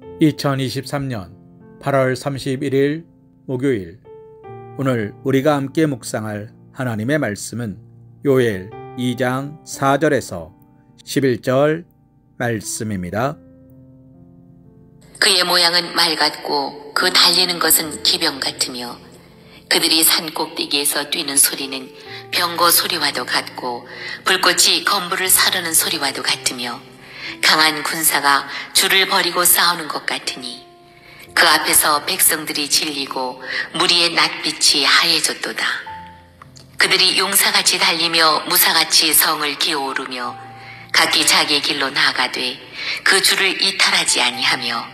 2023년 8월 31일 목요일, 오늘 우리가 함께 묵상할 하나님의 말씀은 요엘 2장 4절에서 11절 말씀입니다. 그의 모양은 말 같고 그 달리는 것은 기병 같으며 그들이 산 꼭대기에서 뛰는 소리는 병거 소리와도 같고 불꽃이 건물을 사르는 소리와도 같으며 강한 군사가 줄을 버리고 싸우는 것 같으니 그 앞에서 백성들이 질리고 무리의 낯빛이 하얘졌도다. 그들이 용사같이 달리며 무사같이 성을 기어오르며 각기 자기의 길로 나아가되 그 줄을 이탈하지 아니하며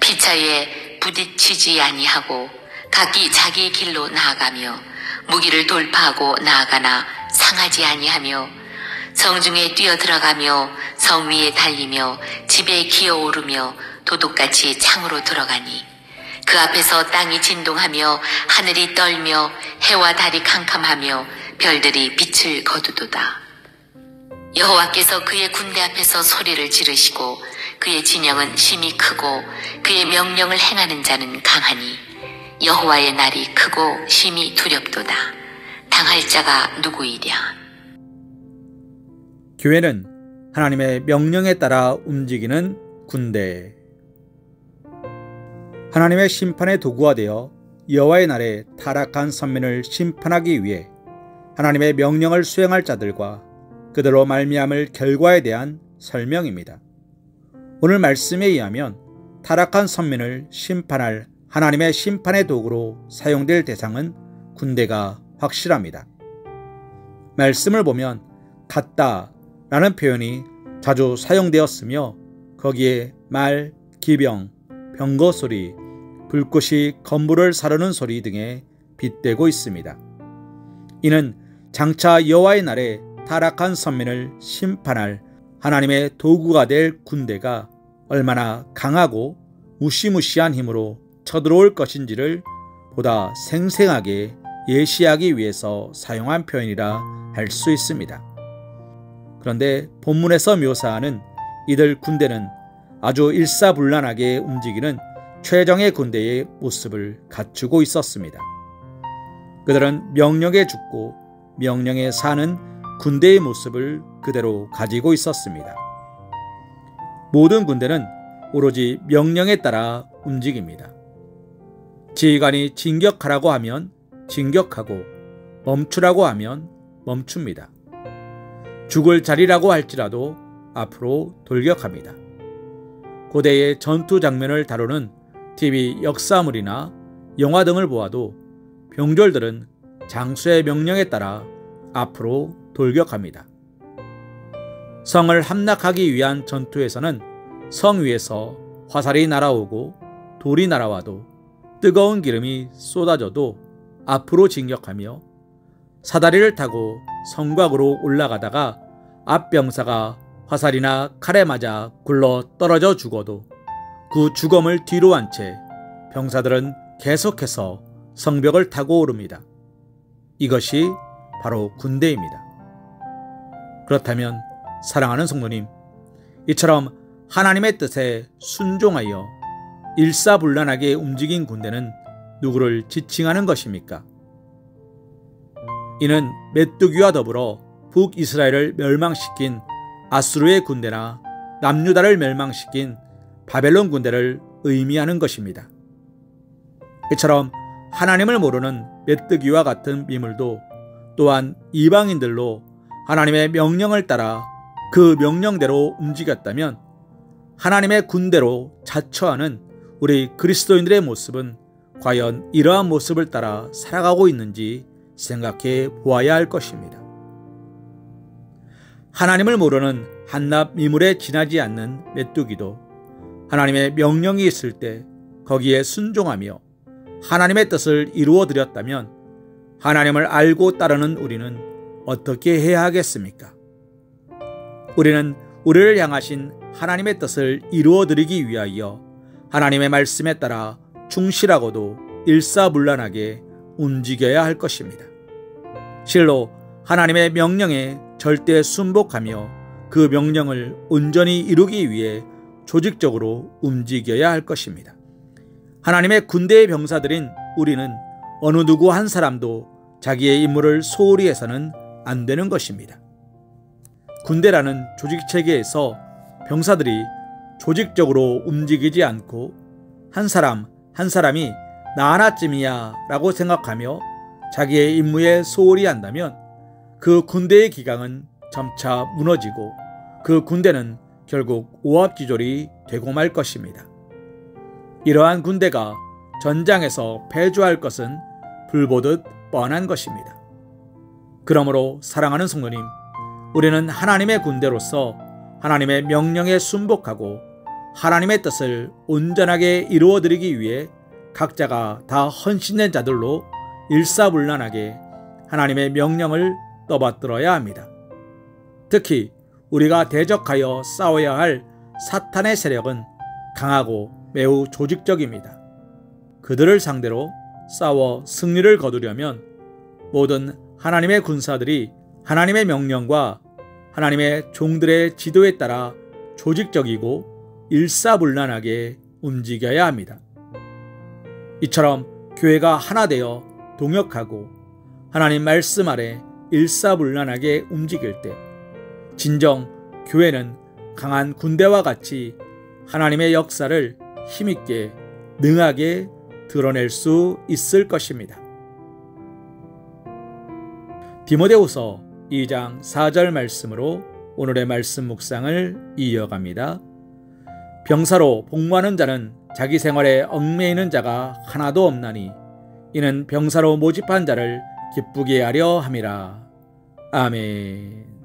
피차에 부딪히지 아니하고 각기 자기의 길로 나아가며 무기를 돌파하고 나아가나 상하지 아니하며 성중에 뛰어들어가며 성 위에 달리며 집에 기어오르며 도둑같이 창으로 들어가니 그 앞에서 땅이 진동하며 하늘이 떨며 해와 달이 캄캄하며 별들이 빛을 거두도다. 여호와께서 그의 군대 앞에서 소리를 지르시고 그의 진영은 심히 크고 그의 명령을 행하는 자는 강하니 여호와의 날이 크고 심히 두렵도다. 당할 자가 누구이랴. 교회는 하나님의 명령에 따라 움직이는 군대. 하나님의 심판의 도구가 되어 여호와의 날에 타락한 선민을 심판하기 위해 하나님의 명령을 수행할 자들과 그들로 말미암을 결과에 대한 설명입니다. 오늘 말씀에 의하면 타락한 선민을 심판할 하나님의 심판의 도구로 사용될 대상은 군대가 확실합니다. 말씀을 보면 같다 라는 표현이 자주 사용되었으며 거기에 말, 기병, 병거 소리, 불꽃이 건물을 사르는 소리 등에 빗대고 있습니다. 이는 장차 여호와의 날에 타락한 선민을 심판할 하나님의 도구가 될 군대가 얼마나 강하고 무시무시한 힘으로 쳐들어올 것인지를 보다 생생하게 예시하기 위해서 사용한 표현이라 할 수 있습니다. 그런데 본문에서 묘사하는 이들 군대는 아주 일사불란하게 움직이는 최정예 군대의 모습을 갖추고 있었습니다. 그들은 명령에 죽고 명령에 사는 군대의 모습을 그대로 가지고 있었습니다. 모든 군대는 오로지 명령에 따라 움직입니다. 지휘관이 진격하라고 하면 진격하고 멈추라고 하면 멈춥니다. 죽을 자리라고 할지라도 앞으로 돌격합니다. 고대의 전투 장면을 다루는 TV 역사물이나 영화 등을 보아도 병졸들은 장수의 명령에 따라 앞으로 돌격합니다. 성을 함락하기 위한 전투에서는 성 위에서 화살이 날아오고 돌이 날아와도 뜨거운 기름이 쏟아져도 앞으로 진격하며 사다리를 타고 성곽으로 올라가다가 앞병사가 화살이나 칼에 맞아 굴러 떨어져 죽어도 그 죽음을 뒤로 한 채 병사들은 계속해서 성벽을 타고 오릅니다. 이것이 바로 군대입니다. 그렇다면 사랑하는 성도님, 이처럼 하나님의 뜻에 순종하여 일사불란하게 움직인 군대는 누구를 지칭하는 것입니까? 이는 메뚜기와 더불어 북이스라엘을 멸망시킨 아수르의 군대나 남유다를 멸망시킨 바벨론 군대를 의미하는 것입니다. 이처럼 하나님을 모르는 메뚜기와 같은 미물도 또한 이방인들로 하나님의 명령을 따라 그 명령대로 움직였다면 하나님의 군대로 자처하는 우리 그리스도인들의 모습은 과연 이러한 모습을 따라 살아가고 있는지 생각해 보아야 할 것입니다. 하나님을 모르는 한낱 미물에 지나지 않는 메뚜기도 하나님의 명령이 있을 때 거기에 순종하며 하나님의 뜻을 이루어드렸다면 하나님을 알고 따르는 우리는 어떻게 해야 하겠습니까? 우리는 우리를 향하신 하나님의 뜻을 이루어드리기 위하여 하나님의 말씀에 따라 충실하고도 일사불란하게 움직여야 할 것입니다. 실로 하나님의 명령에 절대 순복하며 그 명령을 온전히 이루기 위해 조직적으로 움직여야 할 것입니다. 하나님의 군대의 병사들인 우리는 어느 누구 한 사람도 자기의 임무를 소홀히 해서는 안 되는 것입니다. 군대라는 조직체계에서 병사들이 조직적으로 움직이지 않고 한 사람 한 사람이 나 하나쯤이야 라고 생각하며 자기의 임무에 소홀히 한다면 그 군대의 기강은 점차 무너지고 그 군대는 결국 오합지졸이 되고 말 것입니다. 이러한 군대가 전장에서 패주할 것은 불보듯 뻔한 것입니다. 그러므로 사랑하는 성도님, 우리는 하나님의 군대로서 하나님의 명령에 순복하고 하나님의 뜻을 온전하게 이루어드리기 위해 각자가 다 헌신된 자들로 일사불란하게 하나님의 명령을 떠받들어야 합니다. 특히 우리가 대적하여 싸워야 할 사탄의 세력은 강하고 매우 조직적입니다. 그들을 상대로 싸워 승리를 거두려면 모든 하나님의 군사들이 하나님의 명령과 하나님의 종들의 지도에 따라 조직적이고 일사불란하게 움직여야 합니다. 이처럼 교회가 하나 되어 동역하고 하나님 말씀 아래 일사불란하게 움직일 때 진정 교회는 강한 군대와 같이 하나님의 역사를 힘있게 능하게 드러낼 수 있을 것입니다. 디모데후서 2장 4절 말씀으로 오늘의 말씀 묵상을 이어갑니다. 병사로 복무하는 자는 자기 생활에 얽매이는 자가 하나도 없나니 이는 병사로 모집한 자를 기쁘게 하려 함이라. 아멘.